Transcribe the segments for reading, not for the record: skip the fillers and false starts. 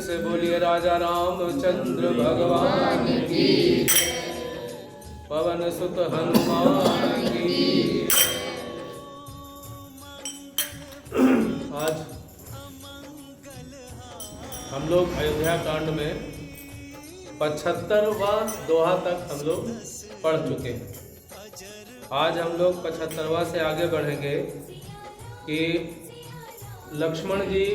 से बोलिए राजा रामचंद्र भगवान की, पवन सुत हनुमान की। आज हम लोग अयोध्या कांड में 75वां दोहा तक हम लोग पढ़ चुके हैं। आज हम लोग 75वां से आगे बढ़ेंगे कि लक्ष्मण जी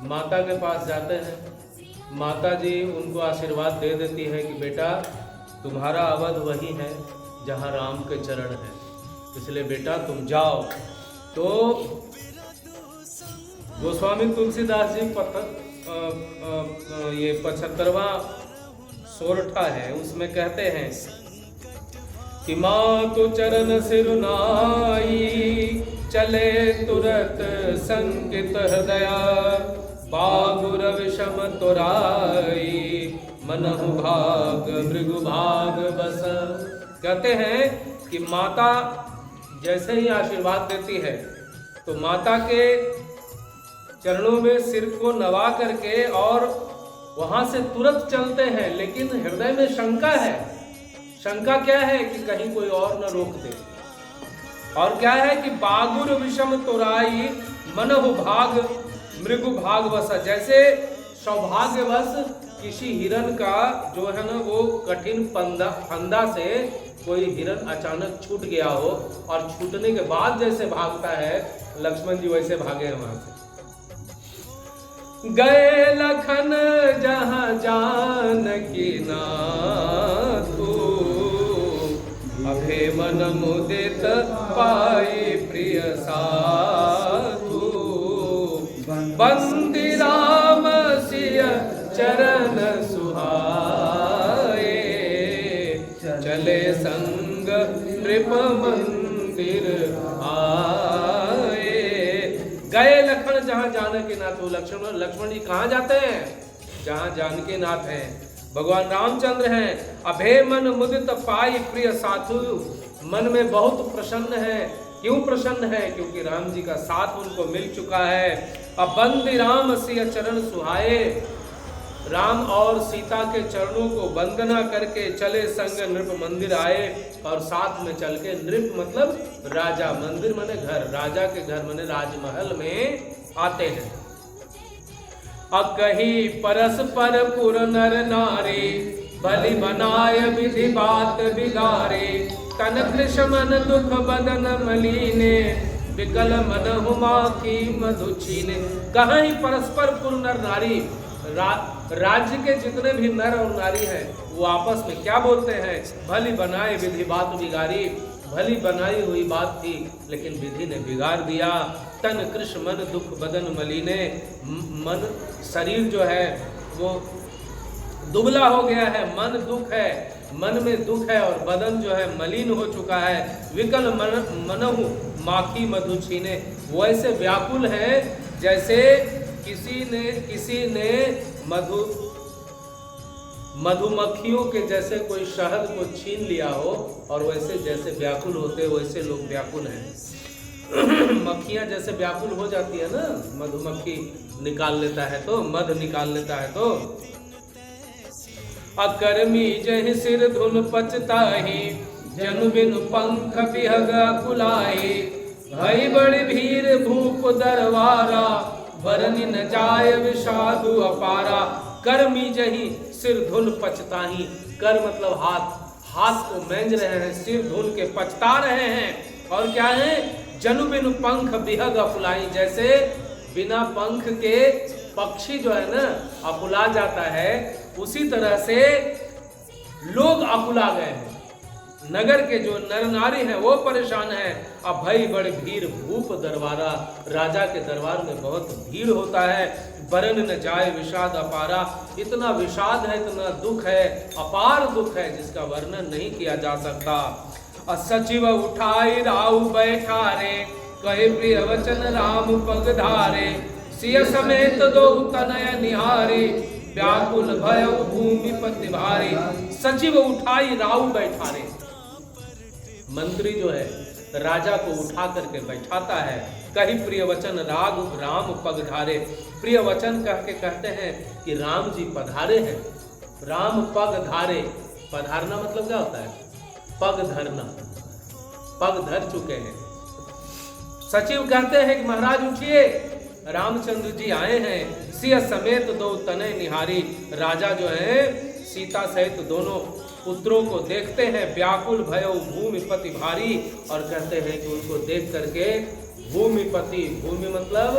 माता के पास जाते हैं। माता जी उनको आशीर्वाद दे देती है कि बेटा तुम्हारा अवध वही है जहाँ राम के चरण हैं, इसलिए बेटा तुम जाओ। तो गोस्वामी तुलसीदास जी ये 75वां सोरठा है, उसमें कहते हैं कि माँ तो चरण सिरुनाई, चले तुरत संकित हृदया, बागुर विषम तोराई, मनहु भाग मृगु भाग बस। कहते हैं कि माता जैसे ही आशीर्वाद देती है तो माता के चरणों में सिर को नवा करके और वहां से तुरंत चलते हैं, लेकिन हृदय में शंका है। शंका क्या है कि कहीं कोई और न रोक दे। और क्या है कि बागुर विषम तोराई, मनहु भाग मृगु भाग वसा। जैसे सौभाग्यवश किसी हिरण का जो है ना वो कठिन फंदा से कोई हिरण अचानक छूट गया हो और छूटने के बाद जैसे भागता है, लक्ष्मण जी वैसे भागे हैं वहां से। गए लखन जहां जानकी नाथू, अभे मन मुदित पाई प्रिय साधु, बंदी राम सिय चरण सुहाए, चले संग नृप मंदिर आए। गए लखन जहां जानकी नाथ। लक्ष्मण जी कहाँ जाते हैं? जहां जानकी नाथ हैं, भगवान रामचंद्र हैं। अभे मन मुदित पाई प्रिय साधु, मन में बहुत प्रसन्न है। क्यों प्रसन्न है? क्योंकि राम जी का साथ उनको मिल चुका है। अब बंदी राम सिय चरण सुहाए, राम और सीता के चरणों को वंदना करके चले संग नृप मंदिर आए। और साथ में चल के, नृप मतलब राजा, मंदिर माने घर, राजा के घर माने राजमहल में आते हैं। अब कही परस्पर पुर नर नारी, बलि बनाय विधि बात बिगारे, तन कृष मन दुख बदन मलीने, विकल मन हुमाखी मधु छीने। कहीं परस्पर पुर नर नारी, राज्य के जितने भी नर और नारी हैं वो आपस में क्या बोलते हैं? भली बनाए विधि बात बिगारी। भली बनाई हुई बात थी लेकिन विधि ने बिगाड़ दिया। तन कृष मन दुख बदन मलीने, मन शरीर जो है वो दुबला हो गया है, मन दुख है, मन में दुख है और बदन जो है मलिन हो चुका है। विकल मनहु माखी मधु छीने, वो ऐसे व्याकुल है जैसे किसी ने मधुमक्खियों के जैसे कोई शहद को छीन लिया हो, और वैसे जैसे व्याकुल होते वैसे लोग व्याकुल हैं। मक्खियां जैसे व्याकुल हो जाती है ना, मधुमक्खी निकाल लेता है तो, मध निकाल लेता है तो। अकर्मी जहि सिर धुन पचताही, जनु बिनु पंख बिहग कुलाई, भई बड़ी भीर भूप दरवारा, बरनि न जाय विषादु अपारा। कर्मी जही सिर धुन पचताही, कर मतलब हाथ, हाथ को मेंज रहे हैं, सिर धुन के पचता रहे हैं। और क्या है? जनु बिनु पंख बिहग अकुलाई, जैसे बिना पंख के पक्षी जो है ना अकुला जाता है, उसी तरह से लोग अकुला गए हैं। नगर के जो नर नारी हैं वो परेशान हैं। अब भई बड़ी भीड़ भूप दरबारा, राजा के दरबार में बहुत भीड़ होता है। बरन न जाए विषाद अपारा, इतना विषाद है, इतना दुख है, अपार दुख है जिसका वर्णन नहीं किया जा सकता। सचिव उठाई राउ बैठारे, कहे प्रिय वचन राम पग धारे, सिय समेत दो तनय निहारे, व्याकुल भय भूमि पति भारी। सचिव उठाई राउ बैठारे, मंत्री जो है राजा को उठा करके बैठाता है। कहीं प्रिय वचन राग राम पग धारे, प्रिय वचन कह के कहते हैं कि राम जी पधारे हैं। राम पग धारे, पधारना मतलब क्या होता है? पग धरना, पग धर चुके हैं। सचिव कहते हैं कि महाराज उठिए, रामचंद्र जी आए हैं। सिय समेत दो तनय निहारी, राजा जो है सीता सहित दोनों पुत्रों को देखते हैं। व्याकुल भयो भूमिपति भारी, और कहते हैं कि उनको देख करके भूमिपति, भूमि मतलब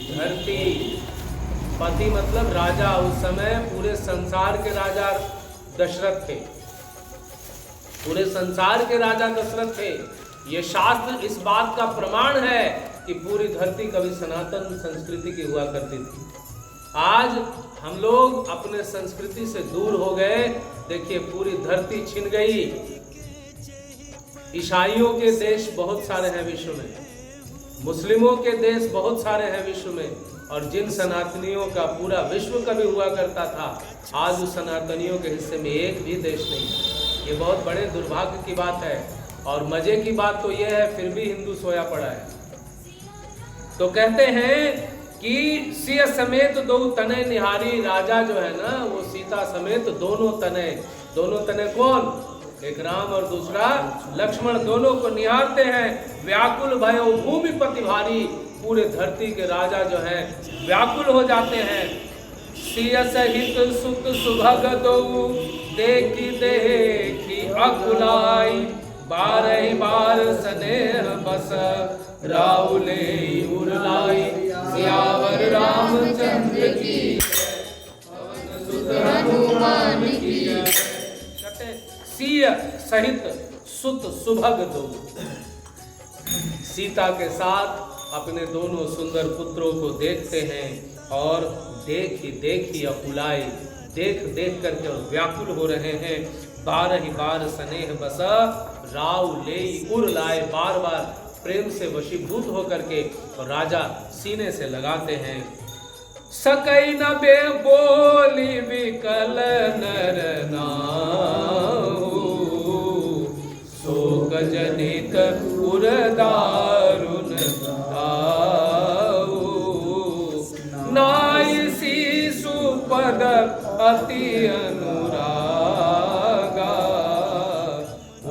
धरती, पति मतलब राजा। उस समय पूरे संसार के राजा दशरथ थे, पूरे संसार के राजा दशरथ थे। ये शास्त्र इस बात का प्रमाण है कि पूरी धरती कभी सनातन संस्कृति की हुआ करती थी। आज हम लोग अपने संस्कृति से दूर हो गए। देखिए पूरी धरती छिन गई। ईसाइयों के देश बहुत सारे हैं विश्व में, मुस्लिमों के देश बहुत सारे हैं विश्व में, और जिन सनातनियों का पूरा विश्व कभी हुआ करता था, आज उस सनातनियों के हिस्से में एक भी देश नहीं है। ये बहुत बड़े दुर्भाग्य की बात है। और मजे की बात तो यह है, फिर भी हिंदू सोया पड़ा है। तो कहते हैं कि सिय समेत दो तनय निहारी, राजा जो है ना वो सीता समेत दोनों तनय, दोनों तनय कौन? एक राम और दूसरा लक्ष्मण, दोनों को निहारते हैं। व्याकुल भयो भूमिपति भारी, पूरे धरती के राजा जो है व्याकुल हो जाते हैं। सिय सहित सुत सुभग दो, देखी देखी अकुलाई, बारह बार स्नेह बस, राउले उरलाई, सियावर रामचंद्र की, पवन सुत हनुमान की। सिय सहित सुत सुभग दो, सीता के साथ अपने दोनों सुंदर पुत्रों को देखते हैं और देखी देखी अकुलाई, देख देख करके और व्याकुल हो रहे हैं। बारह ही बार स्नेह बस, राव ले उर लाए, बार बार प्रेम से वशीभूत होकर के और राजा सीने से लगाते हैं। सकई न बे बोली विकल नर नाऊ, शोक जनित उर दारुण दाऊ, नाई सीसु पद अति अनुरागा,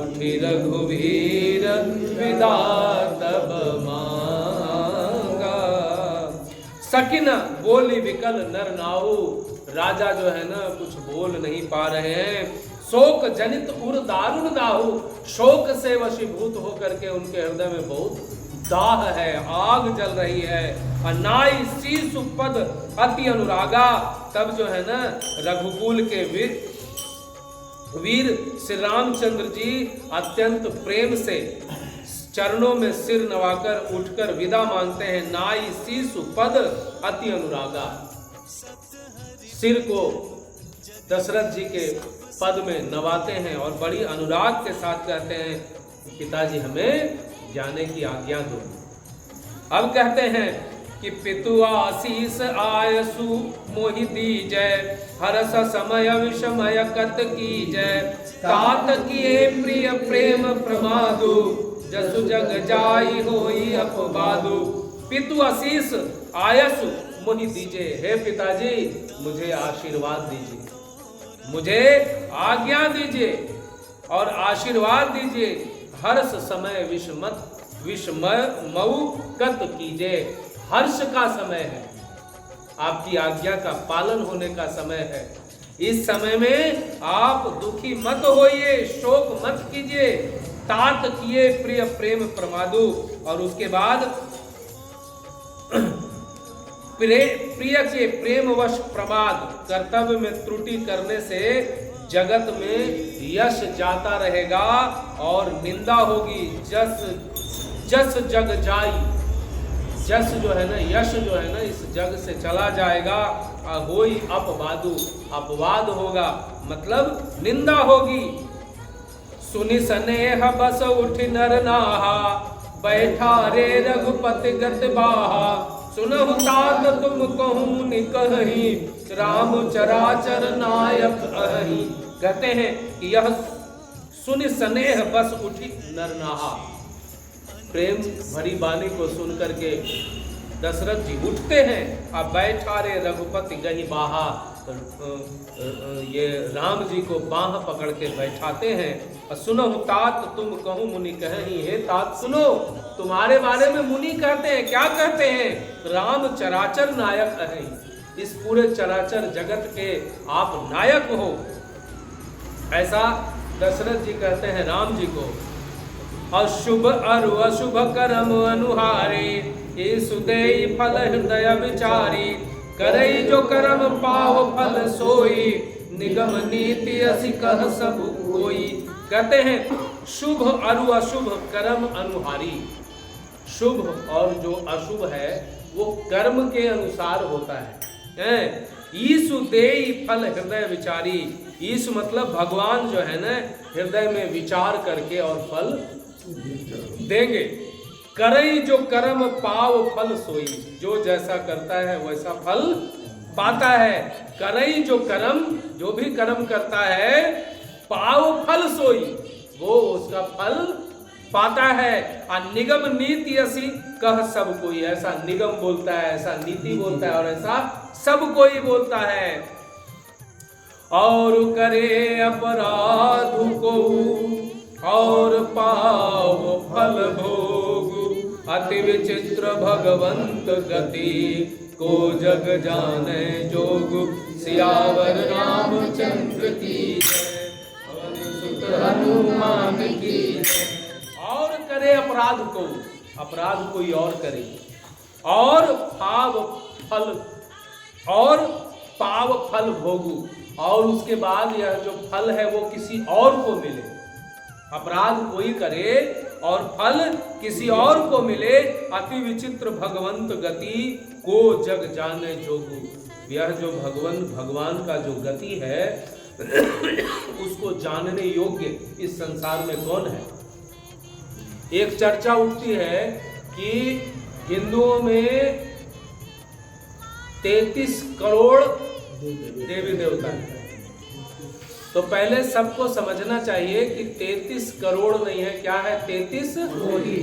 उठी रघुवीर विदा तब मांगा। सकिन बोली विकल नर नाऊ, राजा जो है ना कुछ बोल नहीं पा रहे हैं। शोक जनित उर दारुण दाहु, शोक से वशीभूत होकर के उनके हृदय में बहुत दाह है, आग जल रही है। अनाई शीशु पद अति अनुरागा, तब जो है ना रघुकुल के वीर श्री रामचंद्र जी अत्यंत प्रेम से चरणों में सिर नवाकर उठकर विदा मांगते हैं। नाई शीशु पद अति अनुरागा, सिर को दशरथ जी के पद में नवाते हैं और बड़ी अनुराग के साथ कहते हैं पिताजी हमें जाने की आज्ञा दो। अब कहते हैं कि पितु आशीष आयसु मोहि दीजय, हरस समय विषमय कत कीजय, तात किए प्रिय प्रेम प्रमादु, जसु जग जाई होई अपबादु। पितु आशीष आयसु मोहि दीजय, हे पिताजी मुझे आशीर्वाद दीजिए, मुझे आज्ञा दीजिए और आशीर्वाद दीजिए। हर्ष समय विषमऊ कत कीजिए, हर्ष का समय है, आपकी आज्ञा का पालन होने का समय है। इस समय में आप दुखी मत होइए, शोक मत कीजिए। तात किए प्रिय प्रेम प्रमादु, और उसके बाद प्रिय के प्रेमवश प्रमाद, कर्तव्य में त्रुटि करने से जगत में यश जाता रहेगा और निंदा होगी। जस जग जाई, जस जो है ना यश जो है ना इस जग से चला जाएगा। होई अपवादु, अपवाद होगा मतलब निंदा होगी। सुनि सनेह बस उठ नर नाहा, बैठा रे रघुपति गत बाहा, सुनहु तात तुम कहूँ निकहि, राम चराचर नायक अहि। कहते हैं कि यह सुनि सनेह बस उठी नर नाहा, प्रेम भरी वाणी को सुन करके दशरथ जी उठते हैं। अब बैठा रे रघुपति गही बाहा, ये राम जी को बाह पकड़ के बैठाते हैं। और सुनो तात तुम कहूँ मुनि कहीं, हे तात सुनो, तुम्हारे बारे में मुनि कहते हैं। क्या कहते हैं? राम चराचर नायक है, इस पूरे चराचर जगत के आप नायक हो, ऐसा दशरथ जी कहते हैं राम जी को। अशुभ अरु अशुभ कर्म अनुहारे, सुदेई फल हृदय विचारी, करई जो कर्म पाव फल सोई, निगम नीति असि कह सब कोई। कहते हैं शुभ अरु अशुभ कर्म अनुहारी, शुभ और जो अशुभ है वो कर्म के अनुसार होता है। ईसु देई फल हृदय विचारी, ईसु मतलब भगवान जो है ना, हृदय में विचार करके और फल देंगे। करई जो कर्म पाव फल सोई, जो जैसा करता है वैसा फल पाता है। करई जो कर्म, जो भी कर्म करता है, पाव फल सोई, वो उसका फल पाता है। और निगम नीति ऐसी कह सब कोई, ऐसा निगम बोलता है, ऐसा नीति बोलता है और ऐसा सब कोई बोलता है। और करे अपराध को और पाव फल भोग, अति विचित्र भगवंत गति, को जग जाने जोग। सियावर रामचंद्र की जय, पवन सुत हनुमान की जय। और करे अपराध को, अपराध कोई और करे, और पाव फल भोगू, और उसके बाद यह जो फल है वो किसी और को मिले। अपराध कोई करे और फल किसी और को मिले। अति विचित्र भगवंत गति, को जग जाने जोगु। यह जो भगवान का जो गति है उसको जानने योग्य इस संसार में कौन है? एक चर्चा उठती है कि हिंदुओं में 33 करोड़ देवी देवता है। तो पहले सबको समझना चाहिए कि 33 करोड़ नहीं है, क्या है? 33 कोटि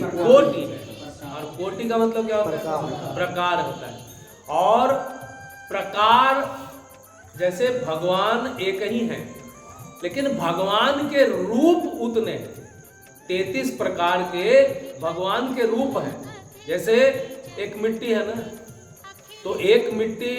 है। और कोटि का मतलब क्या होता है? प्रकार होता है। और प्रकार जैसे भगवान एक ही है, लेकिन भगवान के रूप उतने हैं। 33 प्रकार के भगवान के रूप हैं। जैसे एक मिट्टी है ना, तो एक मिट्टी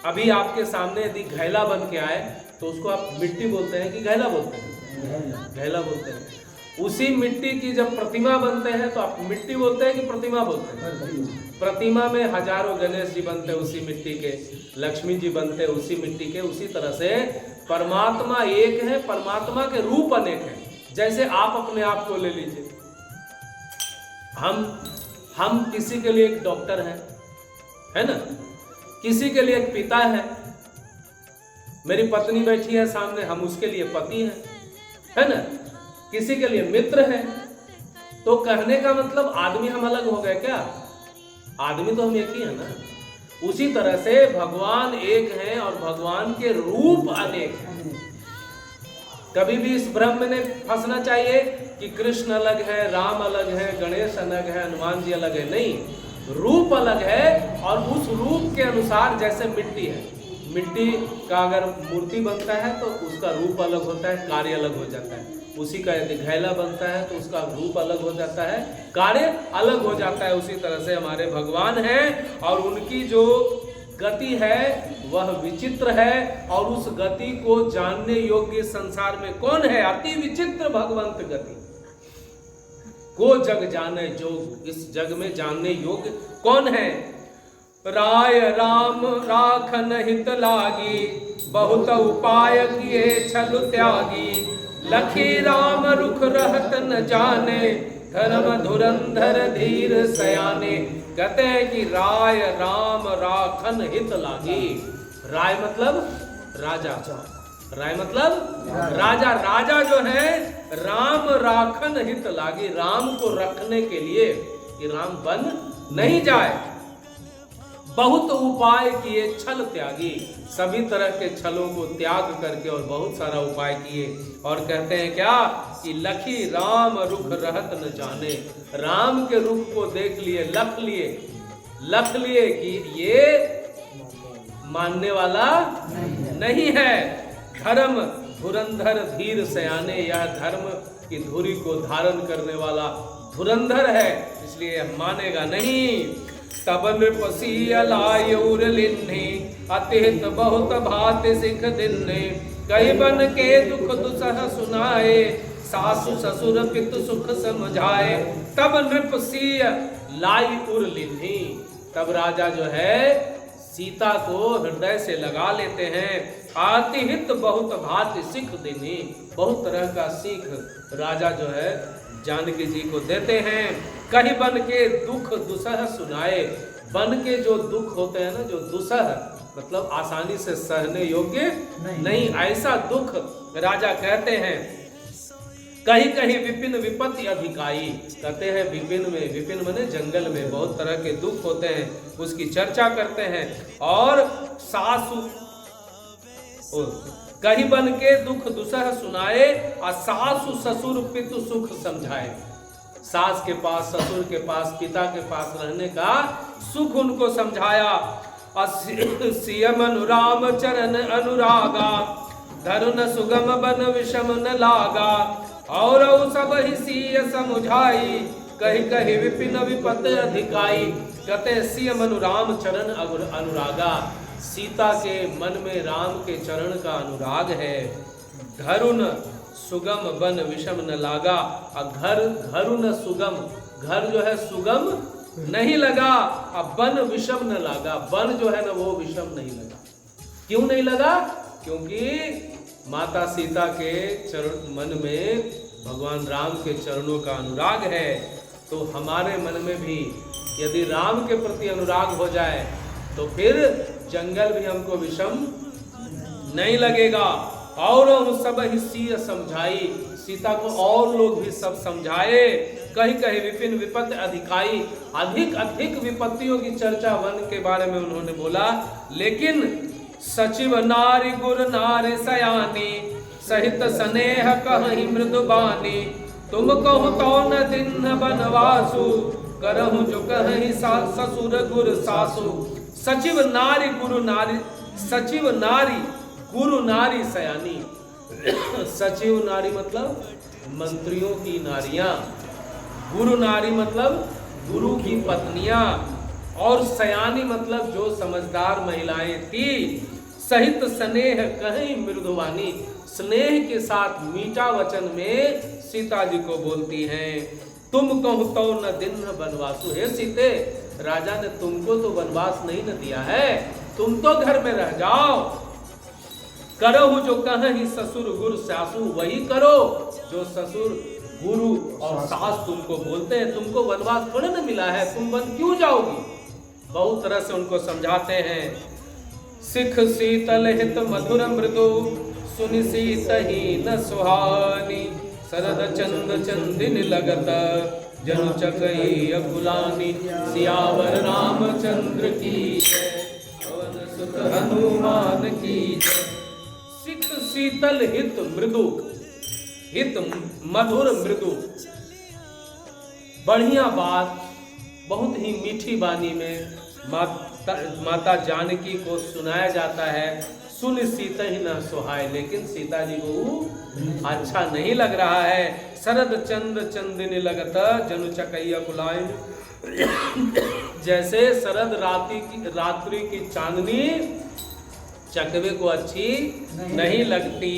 अभी आपके सामने यदि घैला बन के आए तो उसको आप मिट्टी बोलते हैं कि घैला बोलते हैं? घैला बोलते हैं। उसी मिट्टी की जब प्रतिमा बनते हैं तो आप मिट्टी बोलते हैं कि प्रतिमा बोलते हैं? प्रतिमा में हजारों गणेश जी बनते हैं उसी मिट्टी के, लक्ष्मी जी बनते हैं उसी मिट्टी के। उसी तरह से परमात्मा एक है, परमात्मा के रूप अनेक हैं। जैसे आप अपने आप को ले लीजिए, हम किसी के लिए एक डॉक्टर हैं, है ना, किसी के लिए एक पिता है। मेरी पत्नी बैठी है सामने, हम उसके लिए पति हैं, है ना। किसी के लिए मित्र है। तो कहने का मतलब आदमी हम अलग हो गए क्या? आदमी तो हम एक ही है ना। उसी तरह से भगवान एक हैं और भगवान के रूप अनेक हैं। कभी भी इस भ्रम में नहीं फंसना चाहिए कि कृष्ण अलग है, राम अलग है, गणेश अलग है, हनुमान जी अलग है। नहीं, रूप अलग है। और उस रूप के अनुसार, जैसे मिट्टी है, मिट्टी का अगर मूर्ति बनता है तो उसका रूप अलग होता है, कार्य अलग हो जाता है। उसी का यदि घैला बनता है तो उसका रूप अलग हो जाता है, कार्य अलग हो जाता है। उसी तरह से हमारे भगवान हैं और उनकी जो गति है वह विचित्र है। और उस गति को जानने योग्य संसार में कौन है? अति विचित्र भगवंत गति, को जग जाने जोग। इस जग में जानने योग्य कौन है? राय राम राखन हित लागी, बहुत उपाय किए छल त्यागी। लखी राम रुख रहत न जाने, धर्म धुरंधर धीर सयाने। कहते हैं कि राय राम राखन हित लागी। राय मतलब राजा, राय मतलब राजा। राजा जो है, राम राखन हित लागी, राम को रखने के लिए कि राम बन नहीं जाए। बहुत उपाय किए छल त्यागी, सभी तरह के छलों को त्याग करके और बहुत सारा उपाय किए। और कहते हैं क्या कि लखी राम रुख रहत न जाने, राम के रुख को देख लिए, लख लिए कि ये मानने वाला नहीं है। धर्म धुरंधर धीर सयाने, यह धर्म की धुरी को धारण करने वाला धुरंधर है, इसलिए मानेगा नहीं। तब नृपसी अलाय उर लिन्हि, अतिहित बहुत भात सिख दिन्हि, कई बन के दुख दुसह सुनाए, सासु ससुर पितु सुख समझाए। तब नृपसी लाई उर लिन्हि, तब राजा जो है सीता को हृदय से लगा लेते हैं। आतिहित बहुत भांति सिख देनी, बहुत तरह का सीख राजा जो है जानकी जी को देते हैं। कहीं बन के दुख दुसह सुनाए, बन के जो दुख होते हैं ना, जो दुसह मतलब आसानी से सहने योग्य नहीं, ऐसा दुख राजा कहते हैं। कहीं कहीं विपिन विपत्ति अधिकाई, कहते हैं विपिन में, विपिन माने जंगल में बहुत तरह के दुख होते हैं, उसकी चर्चा करते हैं। और सासु कहीं बन के दुख दुसह सुनाए, और सासु ससुर पितु सुख समझाए, सास के पास ससुर के पास पिता के पास रहने का सुख उनको समझाया। सियम अनुराम चरण अनुरागा, धरुन सुगम बन विषम न लागा, और सब ही सीय समुझाई, कही कही विपिन विपत अधिकाई। कहते सियम अनुराम चरण अनुरागा, सीता के मन में राम के चरण का अनुराग है। धरुन सुगम बन विषम न लागा, घरुन सुगम, घर जो है सुगम नहीं लगा, अब बन विषम न लागा, बन जो है ना वो विषम नहीं लगा। क्यों नहीं लगा? क्योंकि माता सीता के चरण मन में भगवान राम के चरणों का अनुराग है। तो हमारे मन में भी यदि राम के प्रति अनुराग हो जाए तो फिर जंगल भी हमको विषम नहीं लगेगा। और हम सब ही समझाई, सीता को और लोग भी सब समझाए। कहीं कहीं विपिन विपत्ति अधिकाई, अधिक अधिक विपत्तियों की चर्चा वन के बारे में उन्होंने बोला। लेकिन सचिव नारी गुर नारी सयानी, सहित स्नेह कहीं मृदुबानी, तुम कहो तो न दिन बनवासु, करहु जो कहीं ससुर गुर सासु। सचिव नारी गुरु नारी, सचिव नारी गुरु नारी सयानी। सचिव नारी मतलब मंत्रियों की नारियां, गुरु नारी मतलब गुरु की पत्नियां, और सयानी मतलब जो समझदार महिलाएं थी। सहित स्नेह कहीं मृदुवानी, स्नेह के साथ मीठा वचन में सीता जी को बोलती हैं। तुम कहूं तो न दिन बनवासु, हे सीते राजा ने तुमको तो वनवास नहीं न दिया है, तुम तो घर में रह जाओ। करो जो कहीं ससुर गुरु सासु, वही करो जो ससुर गुरु और सास तुमको बोलते हैं। तुमको वनवास थोड़े न मिला है, तुम वन क्यों जाओगी? बहुत तरह से उनको समझाते हैं। सिख शीतल हित मधुर मृदु, सुनि सीत ही न सुहानी, शरद चंद चंदिन लगत, जनु चकई अकुलानी। सियावर रामचंद्र की जय, पवन सुत हनुमान की जय। सिख शीतल हित मृदु, हित मधुर मृदु, बढ़िया बात, बहुत ही मीठी वाणी में माता जानकी को सुनाया जाता है। सुन सीता ही न सुहाए, लेकिन सीता जी को अच्छा नहीं लग रहा है। शरद चंद चंदिन लगत, जनु चकैया कुलाइन। जैसे शरद रात्रि की चांदनी चकवे को अच्छी नहीं लगती।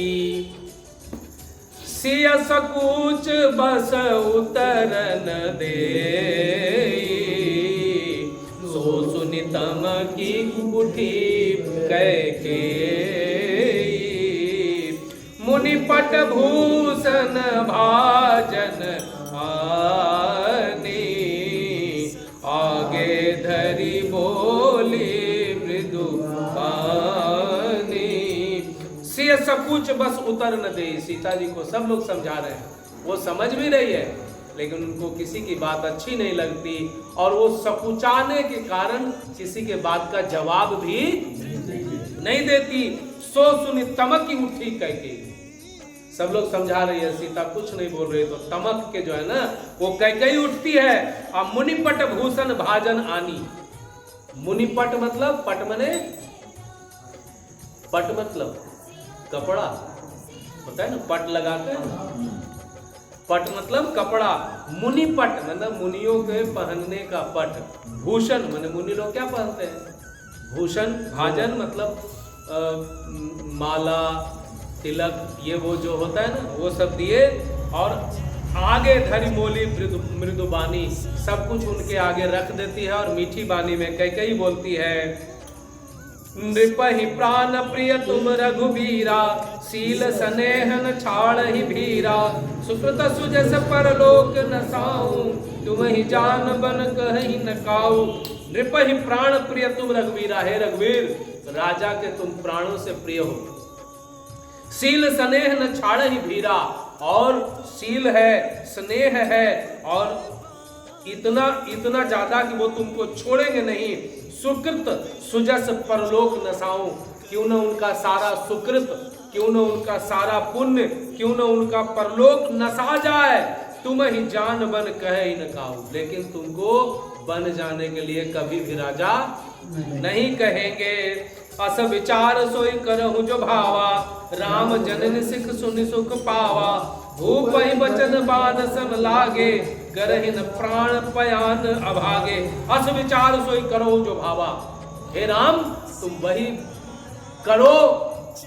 सिय सकूच बस उतरन दे, सो सुनितम की कुठी कैके। मुनिपट भूषण भाजन आनी, आगे धरी बोली मृदु पानी। सिय सकुच बस उतर न दे, सीता जी को सब लोग समझा रहे हैं, वो समझ भी रही है। लेकिन उनको किसी की बात अच्छी नहीं लगती और वो सकुचाने के कारण किसी के बात का जवाब भी नहीं देती। सो सुनी तमक की उठी कैकेयी। सब लोग समझा रही है, सीता कुछ नहीं बोल रही, तो तमक के जो है ना वो कैकेयी उठती है। और मुनिपट भूषण भाजन आनी। मुनिपट मतलब पट मने, पट मतलब कपड़ा होता है ना, पट लगाते हैं, पट मतलब कपड़ा। मुनिपट मतलब मुनियों के पहनने का पट। भूषण माने मुनि लोग क्या पहनते हैं, भूषण। भाजन मतलब माला तिलक, ये वो जो होता है ना वो सब दिए। और आगे धरी मोली मृदु बानी, सब कुछ उनके आगे रख देती है। और मीठी बानी में कैकेयी बोलती है, नृपहि प्राण प्रिय तुम रघुबीरा, शील स्नेहन छाड़ ही भीरा, सुकृत सुजस परलोक नसाऊं, तुम ही जान बन कहीं न काऊ। नृपहि प्राण प्रिय तुम रघुबीरा, हे रघुवीर राजा के तुम प्राणों से प्रिय हो। शील स्नेह न छाड़ ही भीरा, और शील है, स्नेह है, और इतना इतना ज्यादा कि वो तुमको छोड़ेंगे नहीं। सुकृत सुजस परलोक नसाऊं, क्यों न उनका सारा सुकृत, क्यों न उनका सारा पुण्य, क्यों न उनका परलोक नसा जाए। तुम ही जान बन कहे ही न काऊ, लेकिन तुमको बन जाने के लिए कभी भी राजा नहीं कहेंगे। अस विचार सोई करहु जो भावा, राम जनन सिख सुनि सुख पावा। भूप ही बचन बान सब लागे, करहिन प्राण पयान अभागे। अस विचार सोई करो जो भावा, हे राम तुम वही करो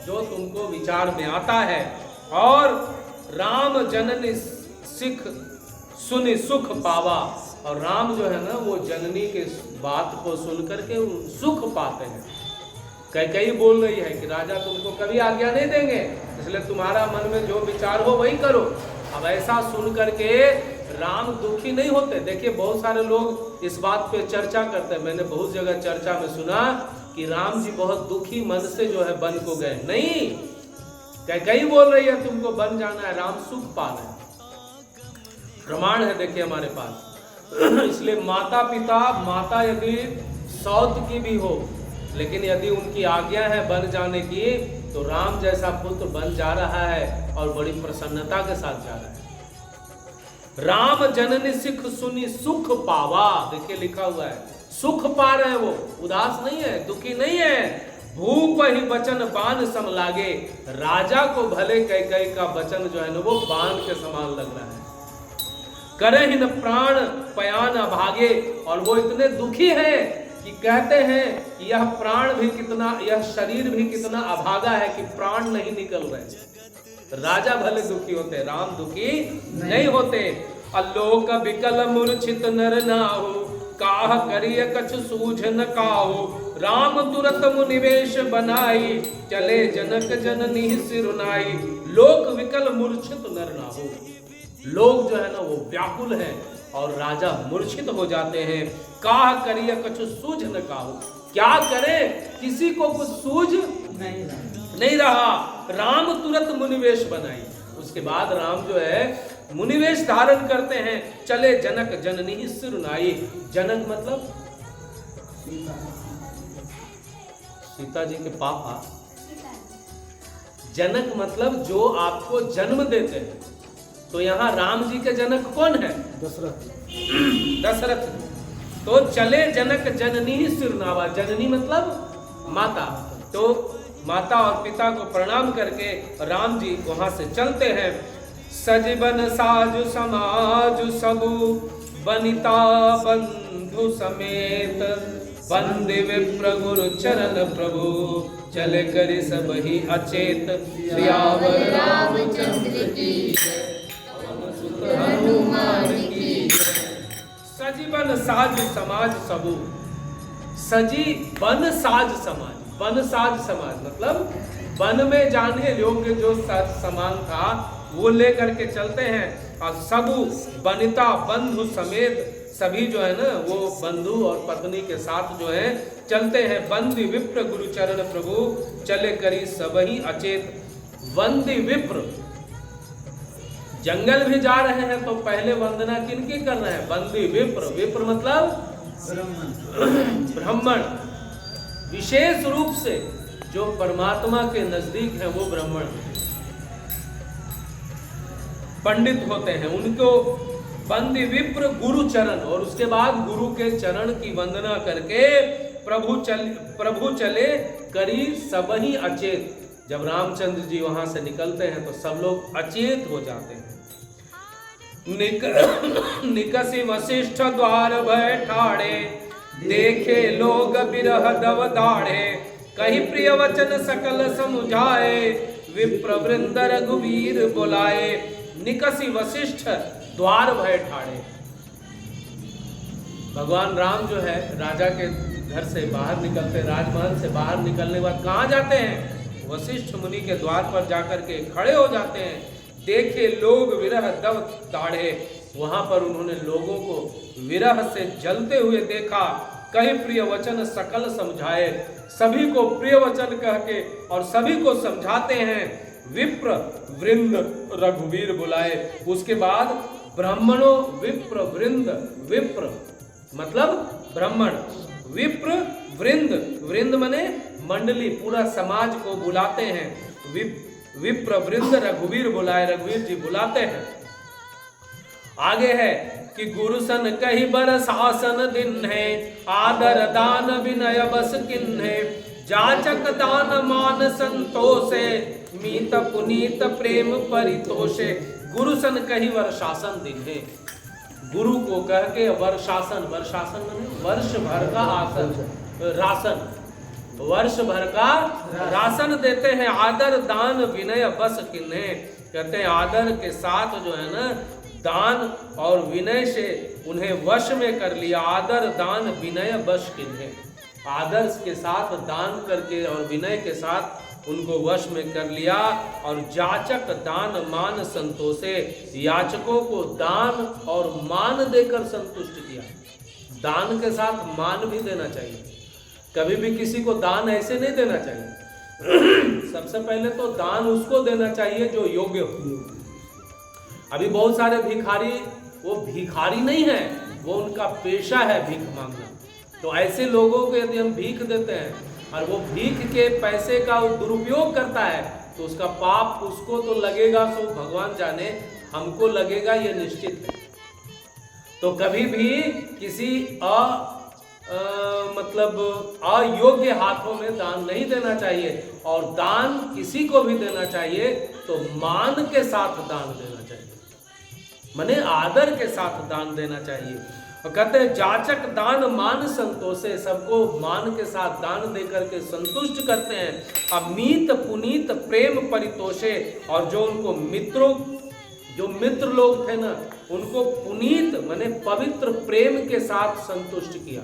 जो तुमको विचार में आता है। और राम जननी सिख सुनि सुख पावा, और राम जो है ना वो जननी के बात को सुन करके सुख पाते हैं। कैकेयी बोल रही है कि राजा तुमको कभी आज्ञा नहीं देंगे, इसलिए तुम्हारा मन में जो विचार हो वही करो। अब ऐसा सुन करके राम दुखी नहीं होते। देखिए बहुत सारे लोग इस बात पे चर्चा करते हैं, मैंने बहुत जगह चर्चा में सुना कि राम जी बहुत दुखी मन से जो है वन को गए। नहीं, कैकेयी बोल रही है तुमको वन जाना है, राम सुख पा रहे हैं। प्रमाण है देखिए हमारे पास। इसलिए माता पिता, माता यदि सौत की भी हो, लेकिन यदि उनकी आज्ञा है बन जाने की, तो राम जैसा पुत्र बन जा रहा है और बड़ी प्रसन्नता के साथ जा रहा है। राम जननी सिख सुनी सुख पावा, देखिए लिखा हुआ है, सुख पा रहे हैं वो, उदास नहीं है, दुखी नहीं है। भूप ही बचन बाण सम लागे, राजा को भले कैकेयी का वचन जो है ना वो बाण के समान लग रहा है। करे न प्राण पयान अभागे, और वो इतने दुखी है कि कहते हैं कि यह प्राण भी कितना, यह शरीर भी कितना अभागा है कि प्राण नहीं निकल रहे। राजा भले दुखी होते, राम दुखी नहीं होते। अलोक विकल मूर्छित नर नाहु, काह करिय कछु सूझ न काहु। राम तुरत मुनिवेश बनाई, चले जनक जननी सिरुनाई। लोक विकल मूर्छित नर नाहु, लोग जो है ना वो व्याकुल हैं और राजा मूर्छित हो जाते हैं। काह करिय कछु सूझ न काहू, क्या करें, किसी को कुछ सूझ नहीं रहा। राम तुरंत मुनिवेश बनाई, उसके बाद राम जो है मुनिवेश धारण करते हैं। चले जनक जननी सिरुनाई, जनक मतलब सीता जी के पापा, जनक मतलब जो आपको जन्म देते हैं। तो यहाँ राम जी के जनक कौन है? दशरथ। दशरथ। तो चले जनक जननी सिरनावा, जननी मतलब माता। तो माता और पिता को प्रणाम करके राम जी वहां से चलते हैं। सजीवन साजु समाज सबु, बनिता बंधु समेत, वंदे विप्र गुरु चरण प्रभु, चले करि सब ही अचेत। सियावर रामचंद्र की हनुमान की। सजीवन साज समाज सबू, सजी वन साज समाज, वन साज समाज मतलब वन में जाने योग्य जो सामान था वो लेकर के चलते हैं। और सबू बनिता बंधु समेत, सभी जो है ना वो बंधु और पत्नी के साथ जो है चलते हैं। वंदे विप्र गुरु चरण प्रभु, चले करी सबही अचेत। वंदे विप्र, जंगल भी जा रहे हैं तो पहले वंदना किनकी कर रहे हैं? बंदी विप्र। विप्र मतलब ब्राह्मण। विशेष रूप से जो परमात्मा के नजदीक है वो ब्राह्मण पंडित होते हैं, उनको बंदी विप्र गुरु चरण, और उसके बाद गुरु के चरण की वंदना करके प्रभु चले करी सब ही अचेत। जब रामचंद्र जी वहां से निकलते हैं तो सब लोग अचेत हो जाते हैं। निकसी वशिष्ठ द्वार भय ठाड़े, देखे लोग बिरह दव दाढ़े, कही प्रिय वचन सकल समुझाए, विप्र वृंद रघुवीर बुलाए। निकसी वशिष्ठ द्वार भय ठाड़े। भगवान राम जो है राजा के घर से बाहर निकलते, राजमहल से बाहर निकलने के बाद कहाँ जाते हैं? वशिष्ठ मुनि के द्वार पर जाकर के खड़े हो जाते हैं। देखे लोग विरह दव दाढ़े, वहां पर उन्होंने लोगों को विरह से जलते हुए देखा। कहे प्रिय वचन सकल समझाए, सभी को प्रिय वचन कह के और सभी को समझाते हैं। विप्र वृंद रघुवीर बुलाए। उसके बाद ब्राह्मणों विप्र वृंद, विप्र मतलब ब्राह्मण, विप्र वृंद, वृंद मने मंडली, पूरा समाज को बुलाते हैं। विप्र वृंद रघुवीर बुलाए, रघुवीर जी बुलाते हैं। आगे है कि गुरु सन कही बर शासन दिन है, आदर दान विनय बस किन्हे, जाचक दान मान संतोषे, मीत पुनीत प्रेम परितोषे। गुरु सन कही वर शासन दिन है, गुरु को कह के वर्षासन, वर्षासन माने वर्ष भर का आसन, राशन, वर्ष भर का राशन देते हैं। आदर दान विनय बस किन्हे, कहते हैं आदर के साथ जो है ना दान और विनय से उन्हें वश में कर लिया। आदर दान विनय बश किन्हे, आदर के साथ दान करके और विनय के साथ उनको वश में कर लिया। और जाचक दान मान संतोषे, याचकों को दान और मान देकर संतुष्ट किया। दान के साथ मान भी देना चाहिए, कभी भी किसी को दान ऐसे नहीं देना चाहिए। सबसे पहले तो दान उसको देना चाहिए जो योग्य हो। अभी बहुत सारे भिखारी, वो भिखारी नहीं है, वो उनका पेशा है भीख मांगना। तो ऐसे लोगों को यदि हम भीख देते हैं और वो भीख के पैसे का दुरुपयोग करता है तो उसका पाप उसको तो लगेगा, सो भगवान जाने, हमको लगेगा, ये निश्चित है। तो कभी भी किसी मतलब अयोग्य हाथों में दान नहीं देना चाहिए। और दान किसी को भी देना चाहिए तो मान के साथ दान देना चाहिए, माने आदर के साथ दान देना चाहिए। और कहते हैं जाचक दान मान संतोषे, सबको मान के साथ दान देकर के संतुष्ट करते हैं। अमीत पुनीत प्रेम परितोषे, और जो उनको मित्रों, जो मित्र लोग थे ना, उनको पुनीत माने पवित्र प्रेम के साथ संतुष्ट किया।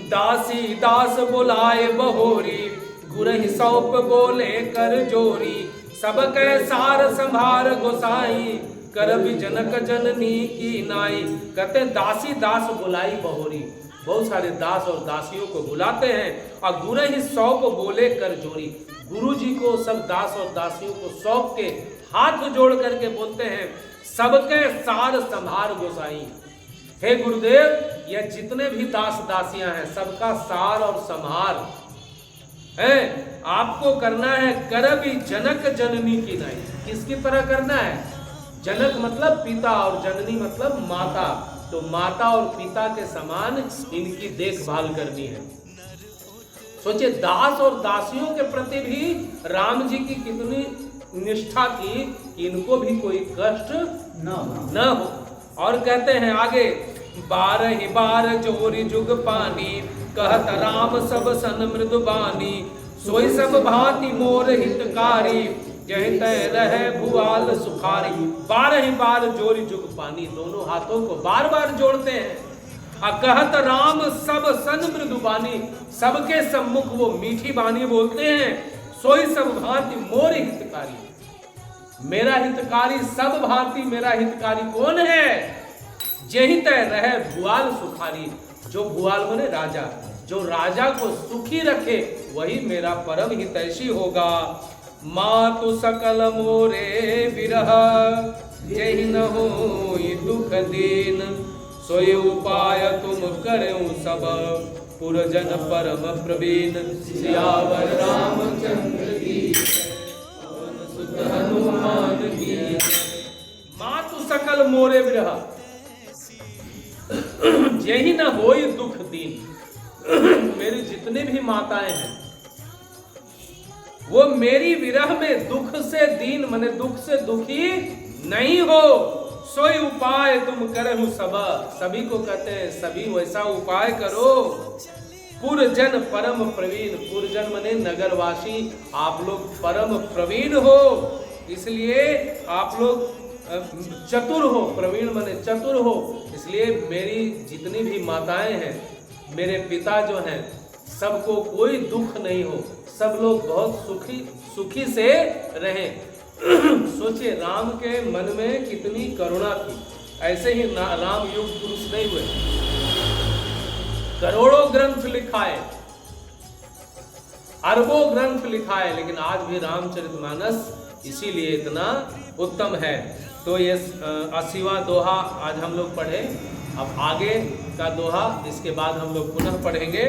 दासी दास बुलाए बहोरी, गुरहि सौंप बोले कर जोरी, सबके सार संभार गोसाई, कर भी जनक जननी की नाई। कहते दासी दास बुलाई बहोरी, बहुत सारे दास और दासियों को बुलाते हैं। और गुरहि सौंप बोले कर जोरी, गुरु जी को सब दास और दासियों को सौंप के हाथ जोड़ करके बोलते हैं सबके सार संभार गोसाई। हे गुरुदेव, ये जितने भी दास दासियां हैं सबका सार और संहार है आपको करना है। कर भी जनक जननी की नाई, किसकी तरह करना है? जनक मतलब पिता और जननी मतलब माता, तो माता और पिता के समान इनकी देखभाल करनी है। सोचिए दास और दासियों के प्रति भी राम जी की कितनी निष्ठा थी कि इनको भी कोई कष्ट न हो। और कहते हैं आगे, बारह बार जोरी जुग पानी, कहत राम सब सन मृदु बानी, सोई सब भांति मोर हितकारी, जय तय रहे भुआल सुखारी। बारह बार जोरी जुग पानी, दोनों हाथों को बार बार जोड़ते हैं। कहत राम सब सन मृदु बानी, सबके सम्मुख वो मीठी बानी बोलते हैं। सोई सब भांति मोर हितकारी, मेरा हितकारी सब भांति मेरा हितकारी कौन है? जही तय रहे भुआल सुखारी, जो भुआल माने राजा, जो राजा को सुखी रखे वही मेरा परम हितैषी होगा। मातु सकल मोरे विरह, यही न होई दुख दीन, सोई उपाय तुम करऊं सब, पुरजन परम प्रवीण। सियावर रामचंद्र की, पवन सुत हनुमान की। मातु सकल मोरे विरह, यही न होई दुख दीन। मेरी जितनी भी माताएं हैं वो मेरी विरह में दुख से दीन माने दुख से दुखी नहीं हो। सोई उपाय तुम करहु सब, सभी को कहते हैं सभी वैसा उपाय करो। पुरजन परम प्रवीण, पुरजन माने नगरवासी, आप लोग परम प्रवीण हो, इसलिए आप लोग चतुर हो। प्रवीण माने चतुर हो, इसलिए मेरी जितनी भी माताएं हैं, मेरे पिता जो हैं, सबको कोई दुख नहीं हो, सब लोग बहुत सुखी से रहें। सोचिए राम के मन में कितनी करुणा थी। ऐसे ही राम युग पुरुष नहीं हुए, करोड़ों ग्रंथ लिखाए, अरबों ग्रंथ लिखाए, लेकिन आज भी रामचरितमानस इसीलिए इतना उत्तम है। तो ये 80वां दोहा आज हम लोग पढ़े। अब आगे का दोहा इसके बाद हम लोग पुनः पढ़ेंगे।